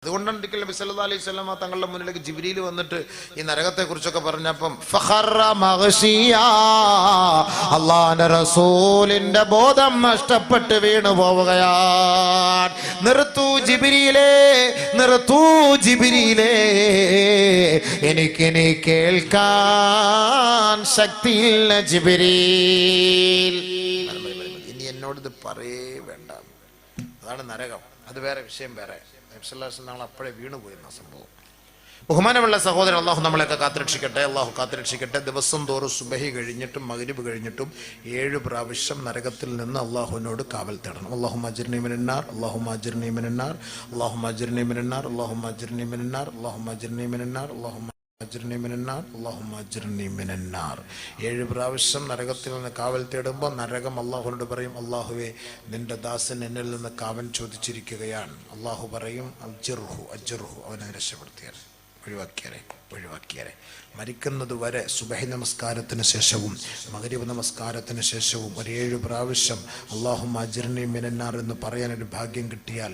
അതുകൊണ്ടാണ് ഒരിക്കൽ നബി സല്ലല്ലാഹു അലൈഹി വസല്ലം തങ്ങളുടെ മുന്നിലേക്ക് ജിബ്രീൽ വന്നിട്ട് ഈ നരകത്തെ കുറിച്ചൊക്കെ പറഞ്ഞപ്പം അല്ലാഹുവിന്റെ റസൂലിന്റെ ബോധം നഷ്ടപ്പെട്ട് വീണു പോവുകയാണ്. നിർത്തു ജിബ്രീലേ, എനിക്കിനി കേൾക്കാൻ ശക്തിയില്ല ജിബ്രീൽ. ഇനി എന്നോടിത് പറയേ വേണ്ട. അതാണ് നരകം. അത് വേറെ വിഷയം, വേറെ. ഞങ്ങൾ അപ്പോഴേ വീണുപോയിരുന്ന സംഭവം. ബഹുമാനമുള്ള സഹോദരൻ, അള്ളാഹു നമ്മളെയൊക്കെ കാത്തുരക്ഷിക്കട്ടെ. അള്ളാഹു കാത്തുരക്ഷിക്കട്ടെ. ദിവസം തോറും സുബഹി കഴിഞ്ഞിട്ടും മഗ്രിബ് കഴിഞ്ഞിട്ടും 7 പ്രാവശ്യം നരകത്തിൽ നിന്ന് അള്ളാഹുവിനോട് കാവൽ തേടണം. അല്ലാഹുമ്മ അജിർനി മിനന്നാർ, അല്ലാഹുമ്മ അജിർനി മിനന്നാർ, അല്ലാഹുമ്മ അജിർനി മിനന്നാർ, അല്ലാഹുമ്മ അജിർനി മിനന്നാർ, അല്ലാഹുമ്മ അജിർനി മിനന്നാർ, അല്ലാഹുമ്മ അജിർനി മിനന്നാർ, അല്ലാഹുമ്മ അജിർനി മിനന്നാർ. 7 പ്രാവശ്യം നരകത്തിൽ നിന്ന് കാവൽ തേടുമ്പോൾ നരകം അള്ളാഹുവിനോട് പറയും, അള്ളാഹുവേ, നിന്റെ ദാസൻ എന്നിൽ നിന്ന് കാവൽ ചോദിച്ചിരിക്കുകയാണ്. അള്ളാഹു പറയും, അജ്റുഹു, അവനെ രക്ഷപ്പെടുത്തിയാൽ, ഒഴിവാക്കിയാരെ. മരിക്കുന്നത് വരെ സുബഹി നമസ്കാരത്തിന് ശേഷവും മഗ്രിബ് നമസ്കാരത്തിന് ശേഷവും 7 പ്രാവശ്യം അല്ലാഹുമ്മ അജിർനി മിനന്നാർ എന്ന് പറയാനൊരു ഭാഗ്യം കിട്ടിയാൽ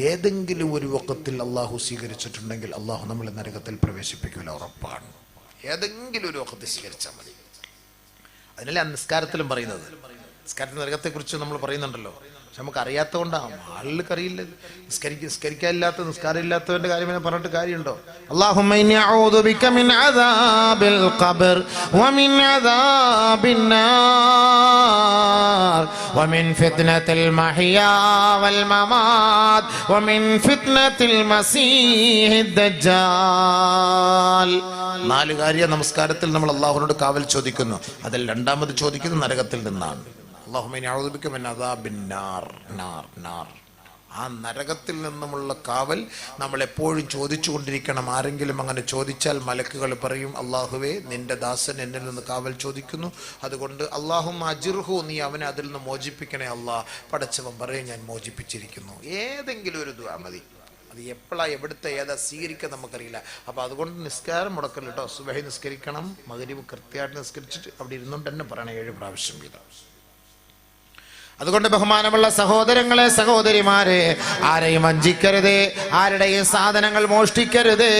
ഏതെങ്കിലും ഒരു വഖത്തിൽ അള്ളാഹു സ്വീകരിച്ചിട്ടുണ്ടെങ്കിൽ അള്ളാഹു നമ്മളെ നരകത്തിൽ പ്രവേശിപ്പിക്കില്ല, ഉറപ്പാണ്. ഏതെങ്കിലും ഒരു വഖത്തിൽ സ്വീകരിച്ചാൽ മതി. അതിനല്ലേ നിസ്കാരത്തിലും പറയുന്നത്. നിസ്കാരത്തിൽ നരകത്തെക്കുറിച്ച് നമ്മൾ പറയുന്നുണ്ടല്ലോ. പക്ഷെ നമുക്ക് അറിയാത്ത കൊണ്ടാണ്, ആളുകൾക്ക് അറിയില്ല. നിസ്കരിക്കാനില്ലാത്ത, നിസ്കാരം ഇല്ലാത്തവന്റെ കാര്യം പറഞ്ഞിട്ട് കാര്യമുണ്ടോ? അല്ലാഹുമ്മ ഇന്നി അഊദു ബിക മിൻ അദാബിൽ ഖബ്ർ വമിൻ അദാബിൻ നാർ വമിൻ ഫിത്നത്തിൽ മഹ്യാ വൽ മമാത് വമിൻ ഫിത്നത്തിൽ മസീഹിദ് ദജ്ജാൽ. 4 കാര്യം നമസ്കാരത്തിൽ നമ്മൾ അല്ലാഹുവിനോട് കാവൽ ചോദിക്കുന്നു. അതിൽ രണ്ടാമത് ചോദിക്കുന്നത് നരകത്തിൽ നിന്നാണ്. ആ നരകത്തിൽ നിന്നുമുള്ള കാവൽ നമ്മൾ എപ്പോഴും ചോദിച്ചു കൊണ്ടിരിക്കണം. ആരെങ്കിലും അങ്ങനെ ചോദിച്ചാൽ മലക്കുകൾ പറയും, അള്ളാഹുവേ, നിന്റെ ദാസൻ എന്നിൽ നിന്ന് കാവൽ ചോദിക്കുന്നു, അതുകൊണ്ട് അല്ലാഹുമ്മ അജിർഹു, നീ അവനെ അതിൽ നിന്ന് മോചിപ്പിക്കണേ അല്ലാഹ്. പടച്ചവൻ പറയും, ഞാൻ മോചിപ്പിച്ചിരിക്കുന്നു. ഏതെങ്കിലും ഒരു ദുആ മതി. അത് എപ്പോഴാ, എവിടുത്തെ, ഏതാ സ്വീകരിക്കാൻ നമുക്കറിയില്ല. അപ്പോൾ അതുകൊണ്ട് നിസ്കാരം മുടക്കല്ല കേട്ടോ. സുബഹി നിസ്കരിക്കണം, മഗ്രിബ് കൃത്യമായിട്ട് നിസ്കരിച്ചിട്ട് അവിടെ ഇരുന്നുകൊണ്ട് തന്നെ പറയണം 7 പ്രാവശ്യം വീതം. അതുകൊണ്ട് ബഹുമാനമുള്ള സഹോദരങ്ങളെ, സഹോദരിമാരെ, ആരെയും വഞ്ചിക്കരുത്, ആരുടെയും സാധനങ്ങൾ മോഷ്ടിക്കരുത്.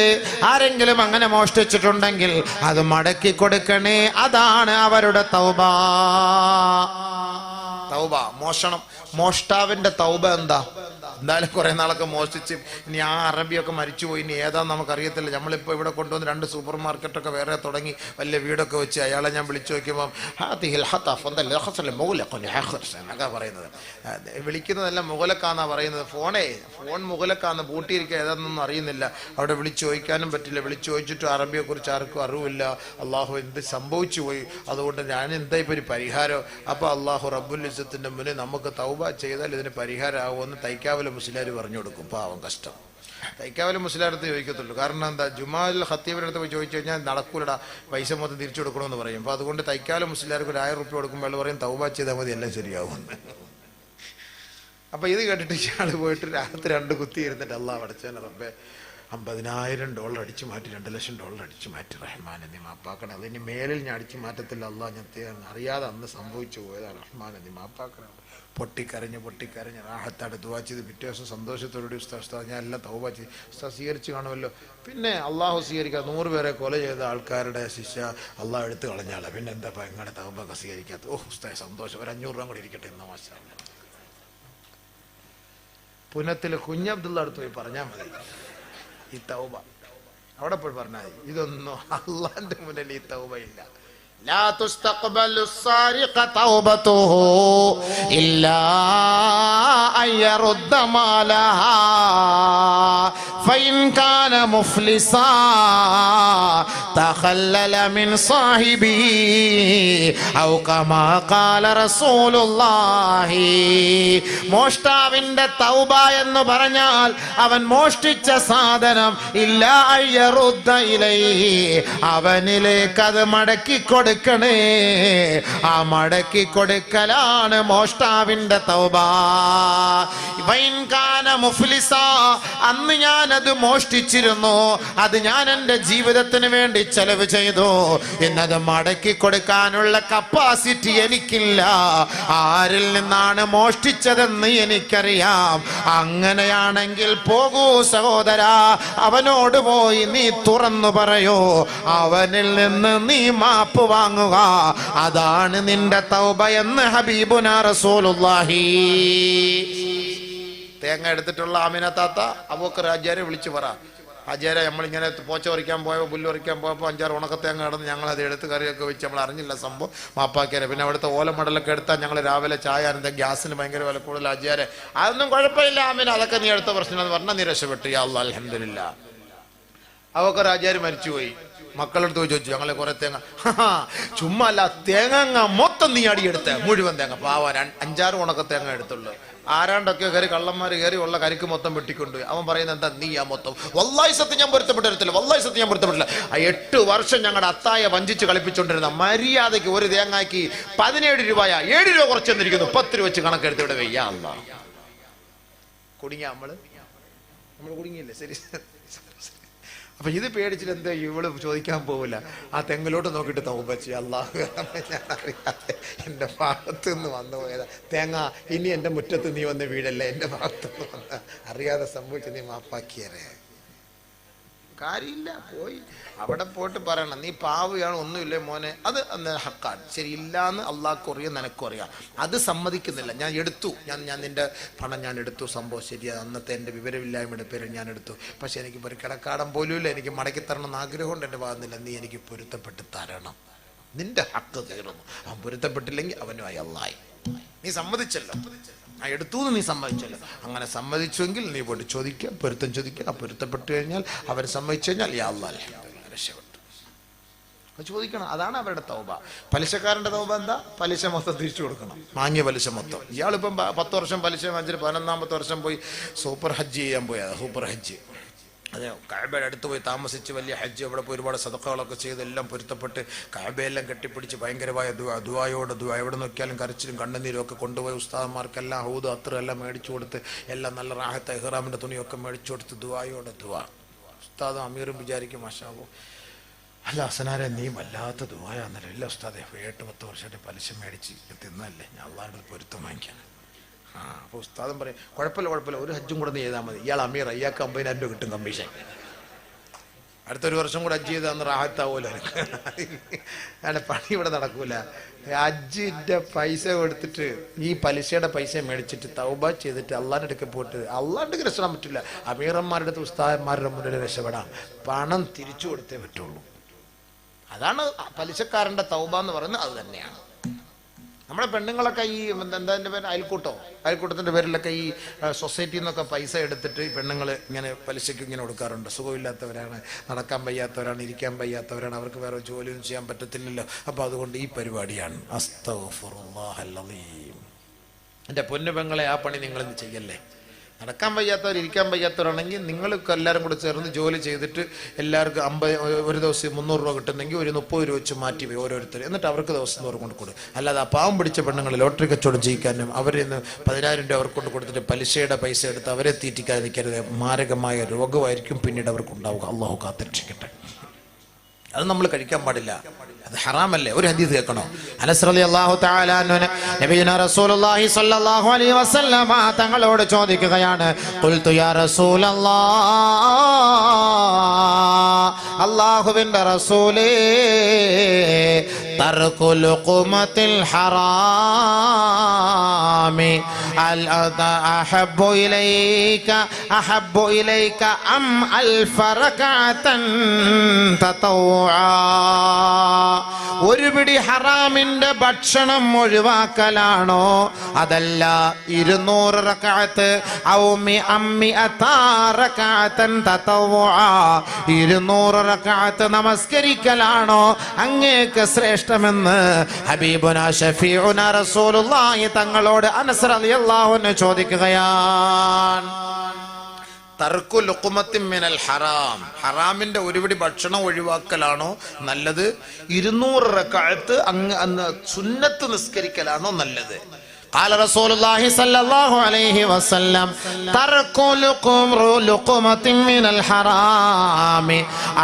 ആരെങ്കിലും അങ്ങനെ മോഷ്ടിച്ചിട്ടുണ്ടെങ്കിൽ അത് മടക്കി കൊടുക്കണേ. അതാണ് അവരുടെ തൗബ. മോഷ്ടാവിന്റെ തൗബ എന്താ? എന്തായാലും കുറെ നാളൊക്കെ മോഷ്ടിച്ച് ഇനി ആ അറബിയൊക്കെ മരിച്ചുപോയി, ഇനി ഏതാന്ന് നമുക്കറിയത്തില്ല. നമ്മളിപ്പോൾ ഇവിടെ കൊണ്ടുവന്ന് 2 സൂപ്പർ മാർക്കറ്റൊക്കെ വേറെ തുടങ്ങി വലിയ വീടൊക്കെ വെച്ച് അയാളെ ഞാൻ വിളിച്ചു നോക്കുമ്പം എന്നൊക്കെ പറയുന്നത്. വിളിക്കുന്നതെല്ലാം മുഗലക്കാന്നാ പറയുന്നത്. ഫോൺ മുഗലക്കാന്ന്, പൂട്ടിയിരിക്കുക, ഏതാണെന്നൊന്നും അറിയുന്നില്ല. അവിടെ വിളിച്ചു ചോദിക്കാനും പറ്റില്ല. വിളിച്ചു ചോദിച്ചിട്ട് അറബിയെക്കുറിച്ച് ആർക്കും അറിവില്ല. അള്ളാഹു എന്ത് സംഭവിച്ചു പോയി, അതുകൊണ്ട് ഞാൻ എന്താ ഇപ്പോൾ ഒരു പരിഹാരം? അപ്പോൾ അള്ളാഹു റബ്ബുൽ ഇസ്സത്തിന്റെ മുന്നിൽ നമുക്ക് തൗബ ചെയ്താൽ ഇതിന് പരിഹാരമാകുമെന്ന് തൈക്കാവല മുസ്ലിയാർ പറഞ്ഞു കൊടുക്കും. പാവം, കഷ്ടം. തൈക്കാവല മുസ്ലിയാരടുത്ത് ചോദിക്കത്തുള്ളൂ. കാരണം എന്താ, ജുമാൽ ഖത്തീബിൻ്റെ അടുത്ത് പോയി ചോദിച്ചു കഴിഞ്ഞാൽ നടക്കൂലടാ, പൈസ മൊത്തം തിരിച്ചു കൊടുക്കണമെന്ന് പറയും. അപ്പോൾ അതുകൊണ്ട് തൈക്കാവല മുസ്ലിയാർക്ക് ഒരു 1000 റുപ്യ കൊടുക്കുമ്പോൾ പറയും തൗബ ചെയ്താൽ മതി, എല്ലാം ശരിയാവുമെന്ന്. അപ്പോൾ ഇത് കേട്ടിട്ട് ഇയാൾ പോയിട്ട് രാത്രി 2 കുത്തി ഇരുന്നിട്ട്, അല്ലാഹ് പടച്ചവനെ റബ്ബേ, $50,000 അടിച്ചു മാറ്റി, $2 ലക്ഷം അടിച്ചു മാറ്റി, റഹ്മാനെ നീ മാപ്പാക്കണം. അതിന് മേലിൽ ഞാൻ അടിച്ചു മാറ്റത്തില്ല അല്ലാഹ്, ഞാൻ അറിയാതെ അന്ന് സംഭവിച്ചു പോയതാണ്, റഹ്മാനെ നീ മാപ്പാക്കണം. പൊട്ടിക്കരഞ്ഞ് റാഹത്തായിട്ട് ദുആ ചെയ്ത് പിറ്റേ ദിവസം സന്തോഷത്തോടുകൂടി ഉസ്താദ് ഞാൻ എല്ലാം തൗബ ചെയ്ത് ഉസ്താദ് സ്വീകരിച്ച് കാണുമല്ലോ. പിന്നെ അള്ളാഹു സ്വീകരിക്കുക, 100 പേരെ കൊല ചെയ്ത ആൾക്കാരുടെ ശിക്ഷ അള്ളാഹു എടുത്തു കളഞ്ഞാളെ, പിന്നെ എന്താ എങ്ങനെ തൗബൊക്കെ സ്വീകരിക്കാത്ത? ഓ ഉസ്താദ് സന്തോഷം, ഒരു 500 രൂപ കൂടി ഇരിക്കട്ടെ എന്ന്. മാഷാ അല്ലാഹ്. പുനത്തിൽ കുഞ്ഞബ്ദുള്ള അടുത്ത് പോയി പറഞ്ഞാൽ മതി ഈ തൗബ. അവിടെ പോയി പറഞ്ഞാൽ മതി. ഇതൊന്നും അള്ളാന്റെ മുന്നിൽ ഈ തൗബ ഇല്ല. لا تستقبل السارق توبته إلا أن يرد مالها فإن كان مفلسا تخلل من صاحبه أو كما قال رسول الله. മോഷ്ടാവിന്റെ തൗബ എന്ന് പറഞ്ഞാൽ അവൻ മോഷ്ടിച്ച സാധനം ഇല്ല അയ്യറുദ്ദ ഇലൈഹി, അവനിലേക്ക് അത് മടക്കി കൊടുക്കണേ. ആ മടക്കി കൊടുക്കലാണ് മോഷ്ടാവിന്റെ തൗബ. വൈൻ കാന മുഫ്ലിസ, അന്ന് ഞാൻ ഞാനത് മോഷ്ടിച്ചിരുന്നു, അത് ഞാൻ എൻ്റെ ജീവിതത്തിന് വേണ്ടി ചെലവ് ചെയ്തു, എന്നത് മടക്കി കൊടുക്കാനുള്ള കപ്പാസിറ്റി എനിക്കില്ല. ആരിൽ നിന്നാണ് മോഷ്ടിച്ചതെന്ന് എനിക്കറിയാം. അങ്ങനെയാണെങ്കിൽ പോകൂ സഹോദരാ, അവനോട് പോയി നീ തുറന്നു പറയൂ, അവനിൽ നിന്ന് നീ മാപ്പ് വാങ്ങുക. അതാണ് നിന്റെ തൗബ എന്ന് ഹബീബുനാ റസൂലുള്ളാഹി. തേങ്ങ എടുത്തിട്ടുള്ള ആമിന താത്ത അബൂബക്കർ ഹാജിയാരെ വിളിച്ചു പറ, ഹാജിയാരെ നമ്മളിങ്ങനെ പോച്ച പറിക്കാൻ പോയപ്പോൾ പുല്ല് പറിക്കാൻ പോയപ്പോൾ 5-6 ഉണക്കത്തേങ്ങ കിടന്ന് ഞങ്ങളത് എടുത്ത് കറിയൊക്കെ വെച്ച് നമ്മൾ അറിഞ്ഞില്ല സംഭവം, മാപ്പാക്കിയാരെ. പിന്നെ അവിടുത്തെ ഓലമടലൊക്കെ എടുത്താൽ ഞങ്ങൾ രാവിലെ ചായ എന്താ ഗ്യാസിന് ഭയങ്കര വില കൂടുതൽ, ഹാജിയാരെ അതൊന്നും കുഴപ്പമില്ല ആമിന, അതൊക്കെ നീ എടുത്ത പ്രശ്നം എന്ന് പറഞ്ഞാൽ നീ രക്ഷപ്പെട്ടു. യാ അല്ലാഹ് അൽഹംദുലില്ലാ. അബൂബക്കർ ഹാജിയാർ മരിച്ചുപോയി. മക്കളെടുത്ത് പോയി ചോദിച്ചു, ഞങ്ങളെ കുറെ തേങ്ങ. ചുമ്മാ അല്ല, തേങ്ങ മൊത്തം നീ അടിയെടുത്ത് മുഴുവൻ തേങ്ങ. പാവ 5-6 ഉണക്ക തേങ്ങ എടുത്തുള്ളൂ. ആരാണ്ടൊക്കെ കയറി കള്ളന്മാർ കയറി ഉള്ള കരിക്ക് മൊത്തം വെട്ടിക്കൊണ്ടുപോയി. അവൻ പറയുന്നത് എന്താ, നീ ആ മൊത്തം. വല്ലാഹി സത്യം ഞാൻ പൊരുത്തപ്പെട്ടില്ല, വല്ലാഹി സത്യം ഞാൻ പൊരുത്തപ്പെട്ടില്ല. 8 വർഷം ഞങ്ങളുടെ അത്തായെ വഞ്ചിച്ച് കളിപ്പിച്ചുകൊണ്ടിരുന്ന മര്യാദയ്ക്ക് ഒരു തേങ്ങാക്കി 17 രൂപയാ, 7 രൂപ കുറച്ച് തന്നിരിക്കുന്നു, 10 രൂപ വെച്ച് കണക്കെടുത്ത് ഇവിടെ വെയ്യാ. അല്ലാ കുടുങ്ങിയ നമ്മള് കുടുങ്ങിയില്ലേ? ശരി. അപ്പൊ ഇത് പേടിച്ചിട്ട് എന്താ ഇവള് ചോദിക്കാൻ പോവില്ല, ആ തെങ്ങിലോട്ട് നോക്കിയിട്ട് തൗബ ചെയ്യാ. അല്ലാഹു ഞാൻ അറിയാതെ എൻ്റെ ഭാഗത്ത് നിന്ന് വന്നു പോയതാ തേങ്ങ, ഇനി എൻ്റെ മുറ്റത്ത് നീ വന്ന് വീടല്ലേ, എൻ്റെ ഭാഗത്ത് നിന്ന് വന്ന അറിയാതെ സംഭവിച്ചു, നീ മാപ്പാക്കിയറേ. കാര്യമില്ല, പോയി അവിടെ പോയിട്ട് പറയണം, നീ പാവയാണ്, ഒന്നുമില്ലേ മോനെ, അത് ഹക്കാണ്, ശരിയില്ലാന്ന് അള്ളാഹ്ക്കും അറിയാം, നിനക്കും അറിയാം. അത് സമ്മതിക്കുന്നില്ല. ഞാൻ എടുത്തു, ഞാൻ നിന്റെ പണം ഞാൻ എടുത്തു, സംഭവം ശരിയാണ്, അന്നത്തെ എൻ്റെ വിവരമില്ലായ്മയുടെ പേരിൽ ഞാൻ എടുത്തു, പക്ഷെ എനിക്ക് ഒരു കിടക്കാടം പോലും ഇല്ല, എനിക്ക് മടക്കി തരണം എന്ന് ആഗ്രഹമുണ്ട് എൻ്റെ ഭാഗത്തില്ല. നീ എനിക്ക് പൊരുത്തപ്പെട്ട് തരണം, നിന്റെ ഹക്ക് തീർന്നു. അവൻ പൊരുത്തപ്പെട്ടില്ലെങ്കിൽ അവനുമായി അള്ളാഹി. നീ സമ്മതിച്ചല്ലോ, ആ എടുത്തു എന്ന് നീ സമ്മതിച്ചല്ലോ. അങ്ങനെ സമ്മതിച്ചുവെങ്കിൽ നീ പോയിട്ട് ചോദിക്കുക, പൊരുത്തം ചോദിക്കുക. ആ പൊരുത്തപ്പെട്ട് കഴിഞ്ഞാൽ അവർ സമ്മതിച്ചു കഴിഞ്ഞാൽ യാ അല്ലാഹ് രക്ഷപ്പെട്ടു. അത് ചോദിക്കണം, അതാണ് അവരുടെ തൗബ. പലിശക്കാരൻ്റെ തൗബ എന്താ? പലിശ മൊത്തം തിരിച്ചു കൊടുക്കണം, വാങ്ങിയ പലിശ മൊത്തം. ഇയാളിപ്പം 10 വർഷം പലിശ വാങ്ങിച്ചിട്ട് 11ാമത്തെ വർഷം പോയി സൂപ്പർ ഹജ്ജ് ചെയ്യാൻ പോയത്. സൂപ്പർ ഹജ്ജ്, അതെ, കഅബയുടെ അടുത്ത് പോയി താമസിച്ച് വലിയ ഹജ്ജ്, അവിടെ പോയി ഒരുപാട് സദഖകളൊക്കെ ചെയ്ത് എല്ലാം പൊരുത്തപ്പെട്ട് കഅബയെല്ലാം കെട്ടിപ്പിടിച്ച് ഭയങ്കരമായ ദുആയോട് എവിടെ നോക്കിയാലും കരച്ചിലും കണ്ണുനീരും ഒക്കെ കൊണ്ടുപോയി ഉസ്താദന്മാർക്കെല്ലാം ഹൗദ് അത്ര എല്ലാം മേടിച്ചു കൊടുത്ത്, എല്ലാം നല്ല റാഹത്ത് ഇഹ്റാമിൻ്റെ തുണിയൊക്കെ മേടിച്ചു കൊടുത്ത് ദുആയോടെ ദുആ. ഉസ്താദും അമീറും വിചാരിക്കും, മാഷാഅല്ലാഹ്, അല്ല ഹസനാരെ നീ വല്ലാത്ത ദുആയാന്നല്ലോ. ഇല്ല ഉസ്താദെ, 8-10 വർഷമായിട്ട് പലിശ മേടിച്ച് തിന്നല്ലേ, ഞാൻ അള്ളാഹുവിൻ്റെ പൊരുത്തം വാങ്ങിക്കാൻ. അപ്പോൾ ഉസ്താദും പറയും, കുഴപ്പമില്ല, ഒരു ഹജ്ജും കൂടെ നീ ചെയ്താൽ മതി. ഇയാൾ അമീർ, ഇയാൾക്ക് 50,000 രൂപ കിട്ടും കമ്മീഷൻ. അടുത്തൊരു വർഷം കൂടെ ഹജ്ജ് ചെയ്താൽ റാഹത്താവൂല. അയാളുടെ പണി ഇവിടെ നടക്കൂല. ഹജ്ജിൻ്റെ പൈസ കൊടുത്തിട്ട് ഈ പലിശയുടെ പൈസ മേടിച്ചിട്ട് തൗബ ചെയ്തിട്ട് അള്ളാൻ്റെ അടുക്കെ പോയിട്ട് അള്ളാൻ്റെ അടുക്ക് രക്ഷപ്പെടാൻ പറ്റില്ല. അമീറന്മാരുടെ അടുത്ത് ഉസ്താദന്മാരുടെ മുന്നിൽ രക്ഷപ്പെടാം, പണം തിരിച്ചു കൊടുത്തേ പറ്റുള്ളൂ. അതാണ് പലിശക്കാരൻ്റെ തൗബ എന്ന് പറയുന്നത്. അത് തന്നെയാണ് നമ്മുടെ പെണ്ണുങ്ങളൊക്കെ ഈ എന്താ എൻ്റെ പേര്, അയൽക്കൂട്ടത്തിൻ്റെ പേരിലൊക്കെ ഈ സൊസൈറ്റിയിൽ നിന്നൊക്കെ പൈസ എടുത്തിട്ട് ഈ പെണ്ണുങ്ങൾ ഇങ്ങനെ പലിശയ്ക്ക് ഇങ്ങനെ കൊടുക്കാറുണ്ട്. സുഖമില്ലാത്തവരാണ്, നടക്കാൻ വയ്യാത്തവരാണ്, ഇരിക്കാൻ വയ്യാത്തവരാണ്, അവർക്ക് വേറെ ജോലിയൊന്നും ചെയ്യാൻ പറ്റത്തില്ലല്ലോ. അപ്പോൾ അതുകൊണ്ട് ഈ പരിപാടിയാണ് അസ്തഗ്ഫിറുല്ലാഹൽ അലീം. എൻ്റെ പൊന്നു പെങ്ങളെ, ആ പണി നിങ്ങളിന്ന് ചെയ്യല്ലേ. നടക്കാൻ വയ്യാത്തവർ, ഇരിക്കാൻ വയ്യാത്തവരാണെങ്കിൽ നിങ്ങൾക്ക് എല്ലാവരും കൂടെ ചേർന്ന് ജോലി ചെയ്തിട്ട് എല്ലാവർക്കും ഒരു ദിവസം 300 രൂപ കിട്ടുന്നെങ്കിൽ ഒരു 30 രൂപ വെച്ച് മാറ്റി പോയി ഓരോരുത്തർ, എന്നിട്ട് അവർക്ക് ദിവസം തോറും കൊണ്ട് കൊടുക്കും. അല്ലാതെ ആ പാവം പിടിച്ച പെണ്ണുങ്ങൾ ലോട്ടറി കച്ചവടം ചെയ്യിക്കാനും അവരിൽ നിന്ന് 10,000 രൂപ അവർക്ക് കൊണ്ട് കൊടുത്തിട്ട് പലിശയുടെ പൈസ എടുത്ത് അവരെ തീറ്റിക്കാതിരിക്കരുത്. മാരകമായ രോഗമായിരിക്കും പിന്നീട് അവർക്കുണ്ടാവുക. അള്ളാഹു കാത്തിരക്ഷിക്കട്ടെ. അത് നമ്മൾ കഴിക്കാൻ പാടില്ല, അത് ഹറാമല്ലേ. ഒരു ഹദീസ് കേൾക്കണോ? അനസ് റളിയല്ലാഹു തആല അൻഹു നബിയുനാ റസൂലുള്ളാഹി സ്വല്ലല്ലാഹു അലൈഹി വസല്ലമ തങ്ങളോട് ചോദിക്കുകയാണ്, ഖുൽതു യാ റസൂലല്ലാഹ്, അല്ലാഹുവിൻ്റെ റസൂലേ, തർകു ലുഖ്മത്തിൽ ഹറാമി അഹബ്ബു ഇലൈക അം അൽഫ റകഅതൻ തതവ്വുആ. ഒരു പിടി ഹറാമിന്റെ ഭക്ഷണം ഒഴിവാക്കലാണോ, അതല്ല 200 റകഅത്ത് ഔ മിഅത്ത റകഅതൻ തതവ്വുആ, 200 റകഅത്ത് നമസ്കരിക്കലാണോ അങ്ങേക്ക് ശ്രേഷ്ഠമെന്ന് ഹബീബുനാ ഷഫീഉനാ റസൂലുള്ളാഹി തങ്ങളോട് അനസ് റളിയല്ലാഹു അൻഹു ചോദിക്കുകയാണ്. തർക്കു ലുഖ്മത്തിൻ മിനൽ ഹറാം, ഹറാമിന്റെ ഒരുപിടി ഭക്ഷണം ഒഴിവാക്കലാണോ നല്ലത്, 200 റകഅത്ത് അന്ന് സുന്നത്ത് നിസ്കരിക്കലാണോ നല്ലത്? قال رسول الله صلى الله عليه وسلم ترك لقمة من الحرام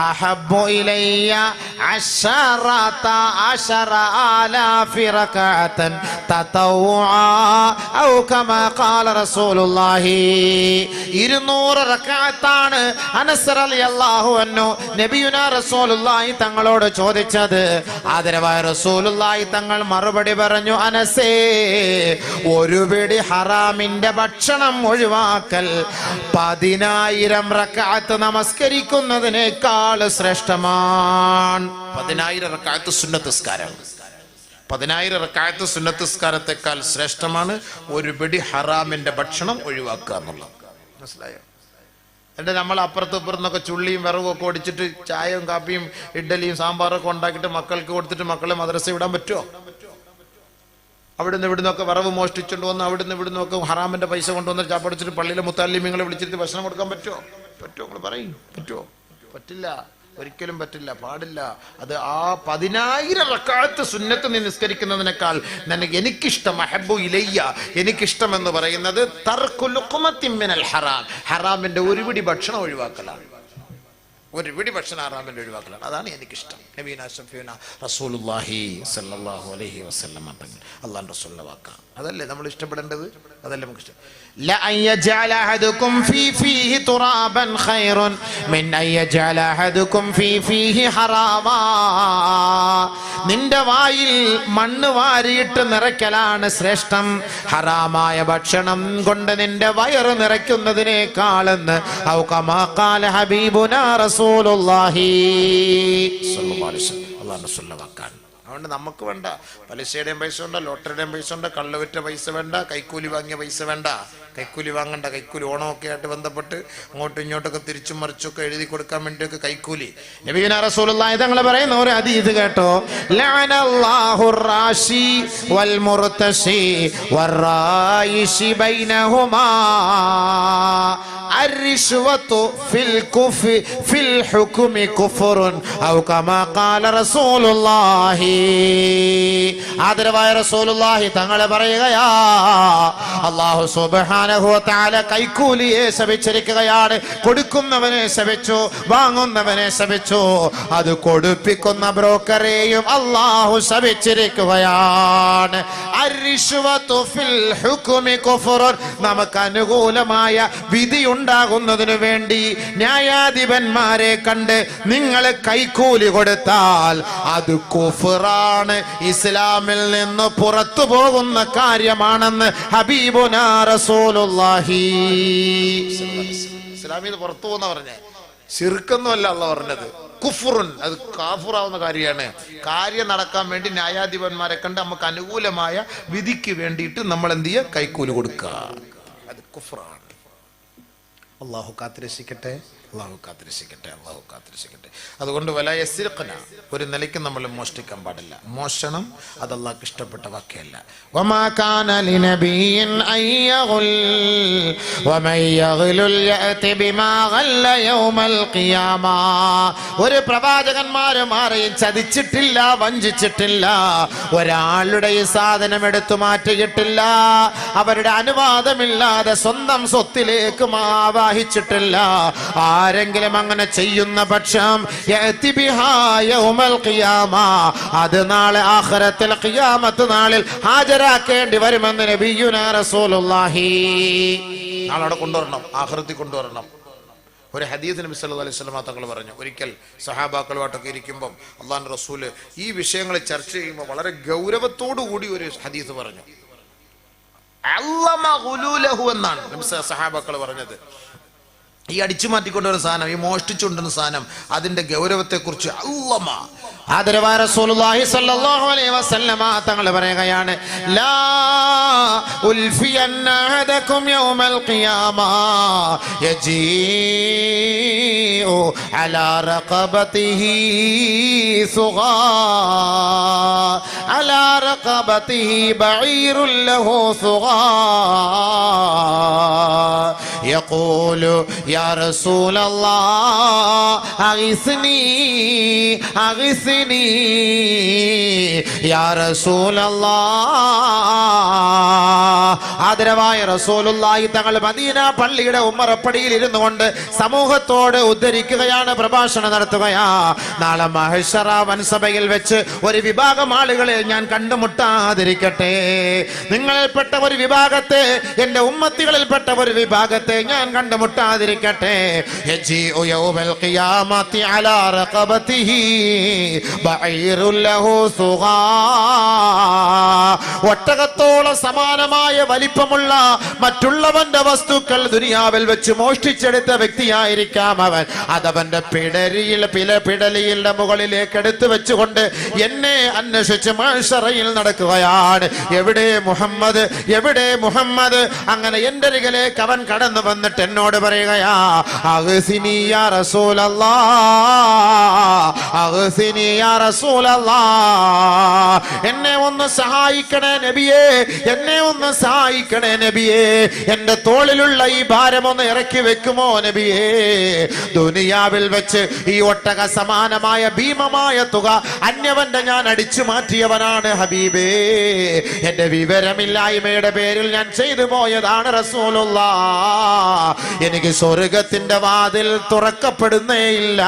أحب إلي 10,000 ركعة تطوعا أو كما قال رسول الله. 200 റക്അത്താണ് അനസ് റളിയല്ലാഹു അൻഹു നബിയുനാ റസൂലുള്ളാഹി തങ്ങളോട് ചോദിച്ചത്. ആദരവായ റസൂലുള്ളാഹി തങ്ങൾ മറുപടി പറഞ്ഞു, അനസേ, ഒരു പിടി ഹറാമിന്റെ ഭക്ഷണം ഒഴിവാക്കൽ 10,000 റക്അത്ത് നമസ്കരിക്കുന്നതിനേക്കാൾ ശ്രേഷ്ഠമാണ്. 10,000 റക്അത്ത് സുന്നത്ത് നിസ്കാരം, 10,000 റക്അത്ത് സുന്നത്ത് നിസ്കാരത്തെക്കാൾ ശ്രേഷ്ഠമാണ് ഒരു പിടി ഹറാമിന്റെ ഭക്ഷണം ഒഴിവാക്കുക എന്നുള്ളത്. മനസ്സിലായോ? എന്നിട്ട് നമ്മൾ അപ്പുറത്തും ഇപ്പുറത്തൊക്കെ ചുള്ളിയും വിറവും ഒക്കെ ഒടിച്ചിട്ട് ചായയും കാപ്പിയും ഇഡ്ഡലിയും സാമ്പാറൊക്കെ ഉണ്ടാക്കിയിട്ട് മക്കൾക്ക് കൊടുത്തിട്ട് മക്കളെ മദ്രസ വിടാൻ പറ്റുമോ? അവിടുന്ന് ഇവിടുന്നൊക്കെ വിറവ് മോഷ്ടിച്ചുകൊണ്ട് വന്ന് അവിടുന്ന് ഇവിടുന്നൊക്കെ ഹറാമിന്റെ പൈസ കൊണ്ടുവന്ന് ചാപ്പടിച്ചിട്ട് പള്ളിയിലെ മുത്താലിമീങ്ങളെ വിളിച്ചിട്ട് ഭക്ഷണം കൊടുക്കാൻ പറ്റുമോ? നിങ്ങൾ പറയും, പറ്റുമോ? പറ്റില്ല, ഒരിക്കലും പറ്റില്ല, പാടില്ല. അത് ആ 10,000 റക്അത്ത് സുന്നത്ത് നിസ്കരിക്കുന്നതിനേക്കാൾ എനിക്കിഷ്ടം, അഹബ്ബു ഇലയ്യ, എനിക്കിഷ്ടം എന്ന് പറയുന്നത് തർക്കു ലുഖ്മത്തിൻ മിനൽ ഹറാം, ഹറാമിന്റെ ഒരു പിടി ഭക്ഷണം ഒഴിവാക്കലാണ്. ഒരു പിടി ഭക്ഷണം ഹറാമിന്റെ ഒഴിവാക്കലാണ്. അതാണ് എനിക്കിഷ്ടം. നബീന ശഫീന റസൂലുള്ളാഹി സ്വല്ലല്ലാഹു അലൈഹി വസല്ലം തങ്ങൾ അല്ലാഹുവിന്റെ റസൂലിന്റെ വാക്കാണ്. അതല്ലേ നമ്മൾ ഇഷ്ടപ്പെടേണ്ടത്? അതല്ലേ നമുക്ക് ഇഷ്ടം. لا أن يجعل أحدكم في فيه ترابا خير من أن يجعل أحدكم في فيه حراما. നിന്റെ വായിൽ മണ്ണ് വാരിയിട്ട് നിറയ്ക്കലാണ് ശ്രേഷ്ഠം ഹറാമായ ഭക്ഷണം കൊണ്ട് നിന്റെ വയറ് നിറയ്ക്കുന്നതിനേക്കാളെന്ന് ഔ കമാ ഖാല ഹബീബുനാ റസൂലുള്ളാഹി സ്വല്ലല്ലാഹു അലൈഹി വസല്ലം. അല്ലാഹുവിന്റെ റസൂലിന്റെ വാക്കാണ്. അതുകൊണ്ട് നമുക്ക് വേണ്ട പലിശയുടെയും പൈസ വേണ്ട, ലോട്ടറിയുടെയും പൈസ വേണ്ട, കള്ളുവിറ്റ പൈസ വേണ്ട, കൈക്കൂലി വാങ്ങിയ പൈസ വേണ്ട. കൈക്കൂലി വാങ്ങണ്ട. കൈക്കൂലി ഓണമൊക്കെ ആയിട്ട് ബന്ധപ്പെട്ട് അങ്ങോട്ടും ഇങ്ങോട്ടൊക്കെ തിരിച്ചും മറിച്ചൊക്കെ എഴുതി കൊടുക്കാൻ വേണ്ടിയൊക്കെ കൈക്കൂലി. നബിയുനാ റസൂലുള്ളാഹി തങ്ങൾ പറയുന്ന ഒരു ഹദീസ് കേട്ടോ, ലഅനല്ലാഹുർ റാശി വൽ മുർതശി വറായിശി ബൈനഹുമാ അർരിശ്വതു ഫിൽ ഹുക്മി കുഫ്റുൻ ഔ കമാ ഖാല റസൂലുള്ളാഹി. ആദരവായ റസൂലുള്ളാഹി തങ്ങൾ പറയുകയാ, അല്ലാഹു സുബ്ഹാനഹു വ തആല കൈക്കൂലിയെ ശപിച്ചിരിക്കുകയാണ്. കൊടുക്കുന്നവനെ ശപിച്ചു, വാങ്ങുന്നവനെ ശപിച്ചു, അത് കൊടുപ്പിക്കുന്ന ബ്രോക്കറെയും അല്ലാഹു ശപിച്ചിരിക്കുകയാണ്. അർരിശ്വതു ഫിൽ ഹുക്മി കുഫ്റുൻ, നമുക്ക് അനുകൂലമായ വിധി ഉണ്ടാകുന്നതിനു വേണ്ടി ന്യായാധിപന്മാരെ കണ്ട് നിങ്ങൾ കൈക്കൂലി കൊടുത്താൽ അത് കുഫ്റാണ്, ഇസ്ലാമിൽ നിന്ന് പുറത്തു പോകുന്ന കാര്യമാണെന്ന് ഹബീബുനാ റസൂലുള്ളാഹി. ഇസ്ലാമിൽ നിന്ന് പുറത്തു പോകുന്ന പറഞ്ഞേ, ശിർക്കൊന്നുമല്ല അല്ലാഹു പറഞ്ഞത്, കുഫ്റുൻ, അത് കാഫിറാവുന്ന കാര്യമാണ്. കാര്യം നടക്കാൻ വേണ്ടി ന്യായാധിപന്മാരെ കണ്ട് നമുക്ക് അനുകൂലമായ വിധിക്ക് വേണ്ടിയിട്ട് നമ്മൾ എന്ത് ചെയ്യുക? കൈക്കൂലി കൊടുക്കുക. അത് കുഫ്റാണ്. അള്ളാഹു കാത്തിരക്ഷിക്കട്ടെ, അള്ളാഹു കാത്തിരക്ഷിക്കട്ടെ, അള്ളാഹു കാത്തിരക്ഷിക്കട്ടെ. അതുകൊണ്ട് വലയസിർഖന, ഒരു നിലയ്ക്ക് നമ്മൾ മോഷ്ടിക്കാൻ പാടില്ല. മോഷണം അത് അള്ളാഹ്ക്ക് ഇഷ്ടപ്പെട്ട വാക്കയല്ല. വമാ കാന ലിനബിയിൻ അയ്യഗുൽ വമൻ യഗ്ലുൽ യഅതി ബിമാ ഗല്ല യൗമൽ ഖിയാമ. ഒരു പ്രവാചകന്മാരും ആരെയും ചതിച്ചിട്ടില്ല, വഞ്ചിച്ചിട്ടില്ല, ഒരാളുടെ ഈ സാധനം എടുത്തു മാറ്റിയിട്ടില്ല, അവരുടെ അനുവാദമില്ലാതെ സ്വന്തം സ്വത്തിലേക്ക് ആവാഹിച്ചിട്ടില്ല. ആരെങ്കിലും അങ്ങനെ ചെയ്യുന്ന പക്ഷം അത് നാളെ ആഖിറത്തിൽ ഖിയാമത്ത് നാളിൽ ഹാജരാക്കേണ്ടി വരുമെന്ന് നബിയുനാ റസൂലുള്ളാഹി. നാളെ അവിടെ കൊണ്ടുവരണം, ആഖിറത്തിൽ കൊണ്ടുവരണം. ഒരു ഹദീസ് നബി സല്ലല്ലാഹു അലൈഹി വസല്ലം തങ്ങൾ പറഞ്ഞു, ഒരിക്കൽ സഹാബാക്കളുമായിട്ടൊക്കെ ഇരിക്കുമ്പം അള്ളാഹുവിന്റെ റസൂല് ഈ വിഷയങ്ങൾ ചർച്ച ചെയ്യുമ്പോൾ വളരെ ഗൗരവത്തോടു കൂടി ഒരു ഹദീസ് പറഞ്ഞു. അല്ലമ ഗുലൂലഹു എന്നാണ് നബി സഹാബാക്കൾ പറഞ്ഞത്. ഈ അടിച്ചു മാറ്റിക്കൊണ്ടുവരുന്ന സാധനം, ഈ മോഷ്ടിച്ചുകൊണ്ടുവരുന്ന സാധനം, അതിന്റെ ഗൗരവത്തെ കുറിച്ച് അല്ലമ. ആദരവായ റസൂലുള്ളാഹി സ്വല്ലല്ലാഹു അലൈഹി വസല്ലമ തങ്ങൾ പറയുകയാണ്, ലാ ഉൽഫിയന്ന അഹദകും യൗമൽ ഖിയാമ യജീഉ അലാ റഖബതിഹി സുഗാ അലാ റഖബതിഹി ബഈറുൻ ലഹു സുഗാ യഖൂലു യാ റസൂലല്ലാഹ് അഗ്സിനി അഗ്സിനി യാ റസൂലല്ലാഹ്. ആദരവായ റസൂലുള്ളാഹി തങ്ങൾ മദീന പള്ളിയുടെ ഉമ്മറപ്പടിയിൽ ഇരുന്നു കൊണ്ട് സമൂഹത്തോട് ഉദ്ധരിക്കുകയാണ്, പ്രഭാഷണം നടത്തുകയാ. നാളെ മഹ്ശറ വൻസഭയിൽ വെച്ച് ഒരു വിഭാഗം ആളുകളെ ഞാൻ കണ്ടുമുട്ടാതിരിക്കട്ടെ. നിങ്ങളിൽപ്പെട്ട ഒരു വിഭാഗത്തെ, എന്റെ ഉമ്മത്തികളിൽപ്പെട്ട ഒരു വിഭാഗത്തെ ഞാൻ കണ്ടുമുട്ടാതിരിക്കട്ടെ. യജീഉ യൗമൽ ഖിയാമത്തി അലാ റഖബതിഹി ബഈറുൻ ലഹു സുഗാ. ഒട്ടകത്തോളം സമാനമായ വലിപ്പമുള്ള മറ്റുള്ളവന്റെ വസ്തുക്കൾ ദുനിയാവിൽ വെച്ച് മോഷ്ടിച്ചെടുത്ത വ്യക്തിയായിരിക്കാം അവൻ. അതവന്റെ പിടലിയുടെ മുകളിലേക്ക് എടുത്തു വെച്ചുകൊണ്ട് എന്നെ അന്വേഷിച്ച് മഹ്ശറയിൽ നടക്കുകയാണ്. എവിടെ മുഹമ്മദ്, എവിടെ മുഹമ്മദ്? അങ്ങനെ എന്റെ അരികിലേക്ക് അവൻ കടന്നു വന്നിട്ട് എന്നോട് പറയുകയാ, അഗ്സിനി യാ റസൂലല്ലാഹ്, അഗ്സിനി യാ റസൂലല്ലാഹ്. എന്നെ ഒന്ന് സഹായിക്കണേ നബിയേ, എന്നെ ഒന്ന് സഹായിക്കണേ നബിയേ. എന്റെ തോളിലുള്ള ഈ ഭാരമൊന്ന് ഇറക്കി വെക്കുമോ നബിയേ? ദുനിയാവിൽ വെച്ച് ഈ ഒട്ടക സമാനമായ ഭീമമായ തുക അന്യവന്റെ ഞാൻ അടിച്ചു മാറ്റിയവനാണ് ഹബീബേ. എന്റെ വിവരമില്ലായ്മയുടെ പേരിൽ ഞാൻ ചെയ്തു പോയതാണ് റസൂലുള്ളാഹ്. എനിക്ക് സ്വർഗത്തിന്റെ വാതിൽ തുറക്കപ്പെടുന്നേ ഇല്ല.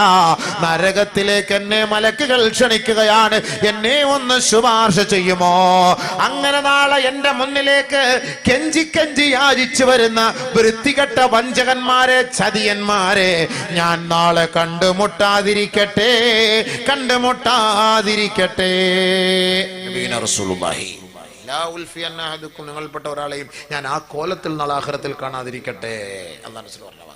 നരകത്തിലേക്ക് എന്നെ മലക്കുകൾ ക്ഷണിക്കുകയാണ്. എന്നെ ഒന്ന് ശുപാർശ ചെയ്യുമോ? അങ്ങനെ നാളെ എന്റെ മുന്നിലേക്ക് കെഞ്ചി കെഞ്ചി യാചിച്ചു വരുന്ന വൃത്തികെട്ട വഞ്ചകന്മാരെ, ചതിയന്മാരെ ഞാൻ നാളെ കണ്ടുമുട്ടാതിരിക്കട്ടെ, കണ്ടുമുട്ടാതിരിക്കട്ടെ. നിങ്ങൾപ്പെട്ട ഒരാളെയും ഞാൻ ആ കോലത്തിൽ നാളെ ആഖിറത്തിൽ കാണാതിരിക്കട്ടെ. അല്ലാഹു പറഞ്ഞ